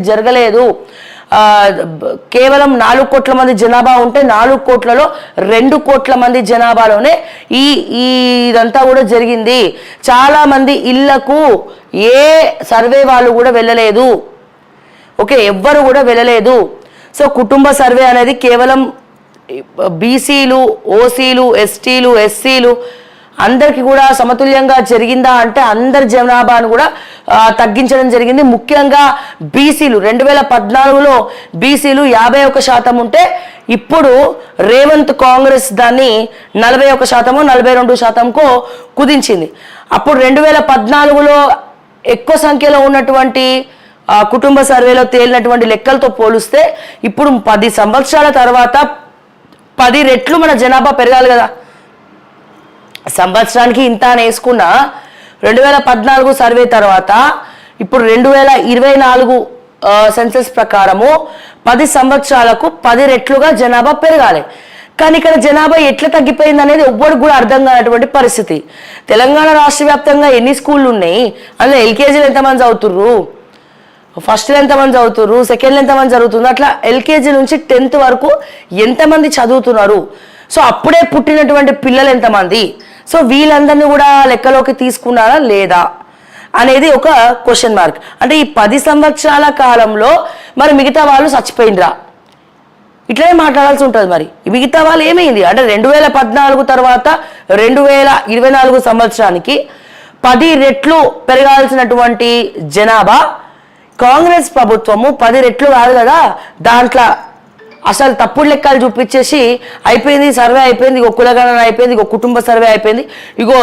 జరగలేదు. కేవలం 4 కోట్ల మంది జనాభా ఉంటే 4 కోట్లలో 2 కోట్ల మంది జనాభాలోనే ఇదంతా కూడా జరిగింది. చాలా మంది ఇళ్లకు ఏ సర్వే వాళ్ళు కూడా వెళ్ళలేదు. ఓకే, ఎవ్వరు కూడా వెళ్ళలేదు. సో కుటుంబ సర్వే అనేది కేవలం బీసీలు, ఓసీలు, ఎస్టీలు, ఎస్సీలు అందరికీ కూడా సమతుల్యంగా జరిగిందా అంటే అందరి జనాభాను కూడా తగ్గించడం జరిగింది. ముఖ్యంగా బీసీలు 2014లో బీసీలు 51% ఉంటే ఇప్పుడు రేవంత్ కాంగ్రెస్ దాన్ని 41%, 42%కో కుదించింది. అప్పుడు 2014లో ఎక్కువ సంఖ్యలో ఉన్నటువంటి కుటుంబ సర్వేలో తేలినటువంటి లెక్కలతో పోలిస్తే ఇప్పుడు 10 సంవత్సరాల తర్వాత 10 రెట్లు మన జనాభా పెరగాలి కదా. సంవత్సరానికి ఇంత అని వేసుకున్న 2014 సర్వే తర్వాత ఇప్పుడు 2024 సెన్సస్ ప్రకారము 10 సంవత్సరాలకు 10 రెట్లుగా జనాభా పెరగాలి. కానీ ఇక్కడ జనాభా ఎట్లా తగ్గిపోయింది అనేది ఎవ్వరికి కూడా అర్థం కానటువంటి పరిస్థితి. తెలంగాణ రాష్ట్ర వ్యాప్తంగా ఎన్ని స్కూళ్ళు ఉన్నాయి, అందులో ఎల్కేజీలు ఎంతమంది చదువుతుర్రు, ఫస్ట్లో ఎంతమంది చదువుతుర్రు, సెకండ్లో ఎంతమంది జరుగుతుంది, అట్లా ఎల్కేజీ నుంచి 10th వరకు ఎంతమంది చదువుతున్నారు, సో అప్పుడే పుట్టినటువంటి పిల్లలు ఎంతమంది, సో వీళ్ళందరినీ కూడా లెక్కలోకి తీసుకున్నారా లేదా అనేది ఒక క్వశ్చన్ మార్క్. అంటే ఈ 10 సంవత్సరాల కాలంలో మరి మిగతా వాళ్ళు చచ్చిపోయినరా, ఇట్లనే మాట్లాడాల్సి ఉంటుంది. మరి మిగతా వాళ్ళు ఏమైంది అంటే 2014 తర్వాత 2024 సంవత్సరానికి 10 రెట్లు పెరగాల్సినటువంటి జనాభా కాంగ్రెస్ ప్రభుత్వము 10 రెట్లు కాదు కదా, దాంట్లో అసలు తప్పుడు లెక్కలు చూపించేసి అయిపోయింది, సర్వే అయిపోయింది, ఇగో కులగణన అయిపోయింది, ఇగో కుటుంబ సర్వే అయిపోయింది, ఇగో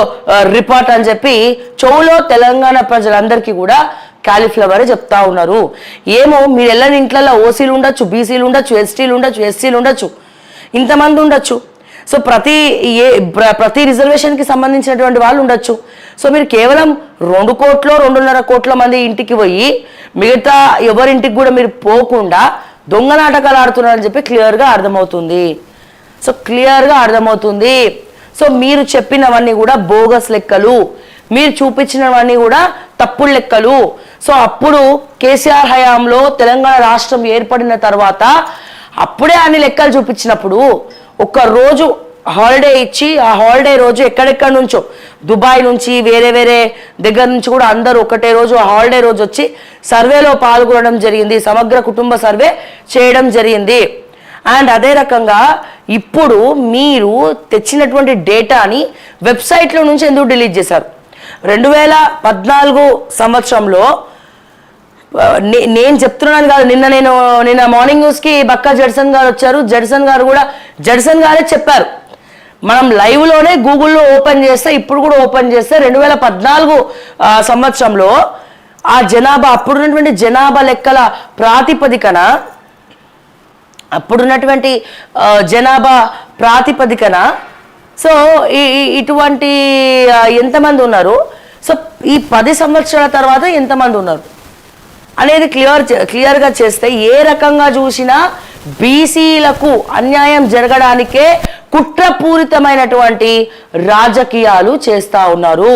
రిపోర్ట్ అని చెప్పి చెవులో తెలంగాణ ప్రజలందరికీ కూడా క్యాలీఫ్లవరే చెప్తా ఉన్నారు. ఏమో మీరు వెళ్ళని ఇంట్లో ఓసీలు ఉండొచ్చు, బీసీలు ఉండొచ్చు, ఎస్టీలు ఉండొచ్చు, ఎస్సీలు ఉండొచ్చు, ఇంతమంది ఉండొచ్చు. సో ప్రతి రిజర్వేషన్కి సంబంధించినటువంటి వాళ్ళు ఉండొచ్చు. సో మీరు కేవలం 2 కోట్లు 2.5 కోట్ల మంది ఇంటికి పోయి మిగతా ఎవరింటికి కూడా మీరు పోకుండా దొంగ నాటకాలు ఆడుతున్నారని చెప్పి క్లియర్గా అర్థమవుతుంది. సో మీరు చెప్పినవన్నీ కూడా బోగస్ లెక్కలు, మీరు చూపించినవన్నీ కూడా తప్పుడు లెక్కలు. సో అప్పుడు కేసీఆర్ హయాంలో తెలంగాణ రాష్ట్రం ఏర్పడిన తర్వాత అప్పుడే అన్ని లెక్కలు చూపించినప్పుడు ఒక్క రోజు హాలిడే ఇచ్చి ఆ హాలిడే రోజు ఎక్కడెక్కడి నుంచో దుబాయ్ నుంచి వేరే వేరే దగ్గర నుంచి కూడా అందరూ ఒకటే రోజు హాలిడే రోజు వచ్చి సర్వేలో పాల్గొనడం జరిగింది, సమగ్ర కుటుంబ సర్వే చేయడం జరిగింది. అండ్ అదే రకంగా ఇప్పుడు మీరు తెచ్చినటువంటి డేటాని వెబ్సైట్లో నుంచి ఎందుకు డిలీట్ చేశారు? 2014 సంవత్సరంలో నేను చెప్తున్నాను కాదు, నిన్న మార్నింగ్ న్యూస్కి బక్కా జడ్సన్ గారు వచ్చారు. జడ్సన్ గారే చెప్పారు, మనం లైవ్లోనే గూగుల్లో ఓపెన్ చేస్తే, ఇప్పుడు కూడా ఓపెన్ చేస్తే 2014 సంవత్సరంలో ఆ జనాభా అప్పుడున్నటువంటి జనాభా లెక్కల ప్రాతిపదికన సో ఇటువంటి ఎంతమంది ఉన్నారు, సో ఈ 10 సంవత్సరాల తర్వాత ఎంతమంది ఉన్నారు అనేది క్లియర్గా చేస్తే ఏ రకంగా చూసినా బీసీలకు అన్యాయం జరగడానికే కుట్రపూరితమైనటువంటి రాజకీయాలు చేస్తా ఉన్నారు.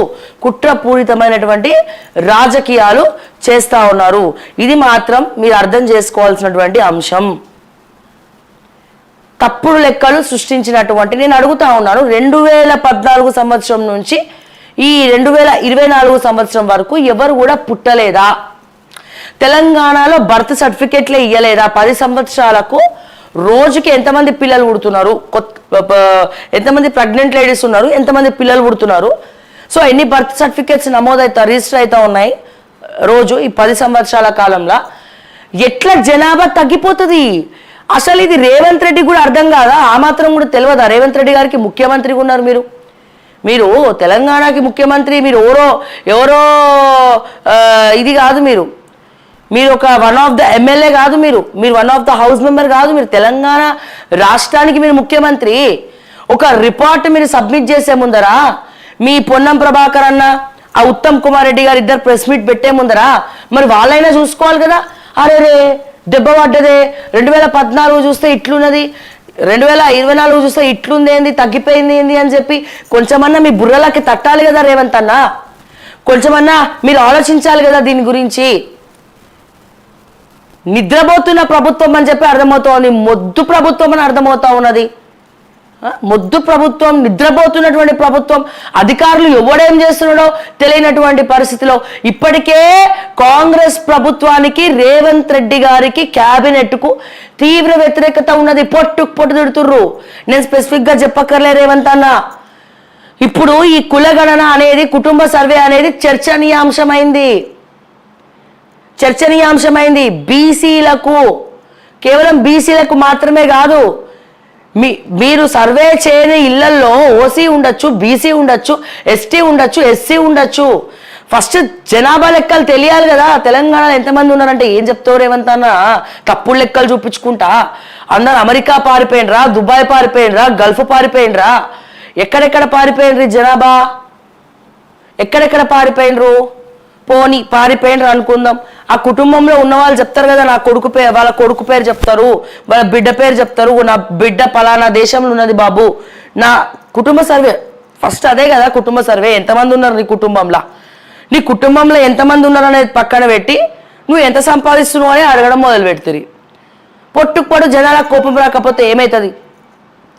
ఇది మాత్రం మీరు అర్థం చేసుకోవాల్సినటువంటి అంశం. తప్పుడు లెక్కలు సృష్టించినటువంటి నేను అడుగుతా ఉన్నాను, 2014 సంవత్సరం నుంచి ఈ 2024 సంవత్సరం వరకు ఎవరు కూడా పుట్టలేదా? తెలంగాణలో బర్త్ సర్టిఫికెట్లే ఇవ్వలేదా? 10 సంవత్సరాలకు రోజుకి ఎంతమంది పిల్లలు పుడుతున్నారు, ఎంతమంది ప్రెగ్నెంట్ లేడీస్ ఉన్నారు, ఎంతమంది పిల్లలు పుడుతున్నారు, సో ఎన్ని బర్త్ సర్టిఫికెట్స్ రిజిస్టర్ అవుతా ఉన్నాయి రోజు ఈ 10 సంవత్సరాల కాలంలో? ఎట్లా జనాభా తగ్గిపోతుంది? అసలు ఇది రేవంత్ రెడ్డి కూడా అర్థం కాదా? ఆ మాత్రం కూడా తెలియదా? రేవంత్ రెడ్డి గారికి ముఖ్యమంత్రిగా ఉన్నారు మీరు తెలంగాణకి ముఖ్యమంత్రి, మీరు ఎవరో ఇది కాదు, మీరు ఒక వన్ ఆఫ్ ద ఎమ్మెల్యే కాదు, మీరు one of the house member కాదు, మీరు తెలంగాణ రాష్ట్రానికి మీరు ముఖ్యమంత్రి. ఒక రిపోర్ట్ మీరు సబ్మిట్ చేసే ముందరా మీ పొన్నం ప్రభాకర్ అన్న ఆ ఉత్తమ్ కుమార్ రెడ్డి గారు ఇద్దరు ప్రెస్ మీట్ పెట్టే ముందరా మరి వాళ్ళైనా చూసుకోవాలి కదా. అరే దెబ్బ పడ్డదే, 2014 చూస్తే ఇట్లున్నది, 2024 చూస్తే ఇట్లుంది ఏంది, తగ్గిపోయింది ఏంది అని చెప్పి కొంచెమన్నా మీ బుర్రలకి తట్టాలి కదా రేవంత్ అన్న, కొంచెమన్నా మీరు ఆలోచించాలి కదా దీని గురించి. నిద్రపోతున్న ప్రభుత్వం అని చెప్పి అర్థమవుతోంది, మొద్దు ప్రభుత్వం అని అర్థమవుతా ఉన్నది. మొద్దు ప్రభుత్వం, నిద్రపోతున్నటువంటి ప్రభుత్వం, అధికారులు ఎవడేం చేస్తున్నాడో తెలియనటువంటి పరిస్థితిలో ఇప్పటికే కాంగ్రెస్ ప్రభుత్వానికి, రేవంత్ రెడ్డి గారికి, క్యాబినెట్కు తీవ్ర వ్యతిరేకత ఉన్నది. పొట్టు తిడుతుర్రు. నేను స్పెసిఫిక్గా చెప్పక్కర్లే రేవంత్ అన్న. ఇప్పుడు ఈ కులగణన అనేది, కుటుంబ సర్వే అనేది చర్చనీయాంశమైంది. బీసీలకు, కేవలం బీసీలకు మాత్రమే కాదు, మీరు సర్వే చేయని ఇళ్లలో ఓసీ ఉండొచ్చు, బీసీ ఉండొచ్చు, ఎస్టీ ఉండొచ్చు, ఎస్సీ ఉండొచ్చు. ఫస్ట్ జనాభా లెక్కలు తెలియాలి కదా. తెలంగాణలో ఎంతమంది ఉన్నారంటే ఏం చెప్తావు రేవంత్ అన్న? తప్పుడు లెక్కలు చూపించుకుంటా అందరు అమెరికా పారిపోయినరా, దుబాయ్ పారిపోయినరా, గల్ఫ్ పారిపోయినరా, ఎక్కడెక్కడ పారిపోయినరు జనాభా? ఎక్కడెక్కడ పారిపోయినరు? పోని పారిపోయినరు అనుకుందాం. ఆ కుటుంబంలో ఉన్న వాళ్ళు చెప్తారు కదా, నా కొడుకు పేరు, వాళ్ళ కొడుకు పేరు చెప్తారు, వాళ్ళ బిడ్డ పేరు చెప్తారు, నా బిడ్డ పలానా దేశంలో ఉన్నది బాబు. నా కుటుంబ సర్వే ఫస్ట్ అదే కదా కుటుంబ సర్వే. ఎంతమంది ఉన్నారు నీ కుటుంబంలో? నీ కుటుంబంలో ఎంతమంది ఉన్నారు అనేది పక్కన పెట్టి నువ్వు ఎంత సంపాదిస్తున్నావు అని అడగడం మొదలు పెడుతుంది. పొట్టుకు జనాలకు కోపం రాకపోతే ఏమవుతుంది?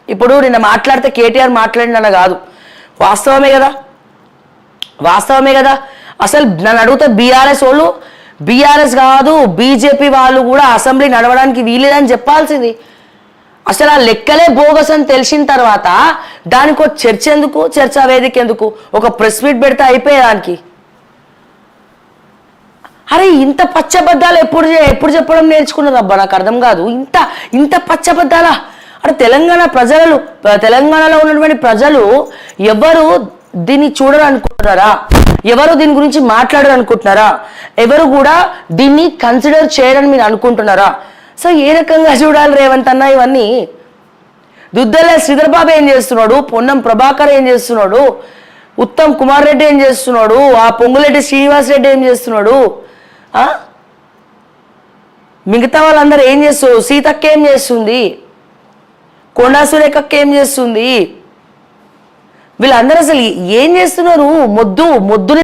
ఇప్పుడు నిన్న మాట్లాడితే కేటీఆర్ మాట్లాడిన కాదు, వాస్తవమే కదా. అసలు నన్ను అడిగితే బీఆర్ఎస్ కాదు, బీజేపీ వాళ్ళు కూడా అసెంబ్లీ నడవడానికి వీలేదని చెప్పాల్సింది. అసలు ఆ లెక్కలే బోగస్ అని తెలిసిన తర్వాత దానికి ఒక చర్చ ఎందుకు, చర్చా వేదిక ఎందుకు? ఒక ప్రెస్ మీట్ పెడితే అయిపోయేదానికి. అరే ఇంత పచ్చబద్దాలు ఎప్పుడు చెప్పడం నేర్చుకున్నారు అబ్బా? నాకు అర్థం కాదు. ఇంత పచ్చబద్దాలా? అంటే తెలంగాణలో ఉన్నటువంటి ప్రజలు ఎవరు దీన్ని చూడాలనుకుంటున్నారా? ఎవరు దీని గురించి మాట్లాడాలనుకుంటున్నారా? ఎవరు కూడా దీన్ని కన్సిడర్ చేయరని మీరు అనుకుంటున్నారా? సో ఏ రకంగా చూడాలి రేవంత్ అన్న ఇవన్నీ? దుద్దల శ్రీధర్ బాబు ఏం చేస్తున్నాడు? పొన్నం ప్రభాకర్ ఏం చేస్తున్నాడు? ఉత్తమ్ కుమార్ రెడ్డి ఏం చేస్తున్నాడు? ఆ పొంగులెడ్డి శ్రీనివాస్ రెడ్డి ఏం చేస్తున్నాడు? మిగతా వాళ్ళందరూ ఏం చేస్తారు? సీతక్క ఏం చేస్తుంది? కొండా సురేఖక్క ఏం చేస్తుంది? వీళ్ళందరూ అసలు ఏం చేస్తున్నారు? మొద్దుని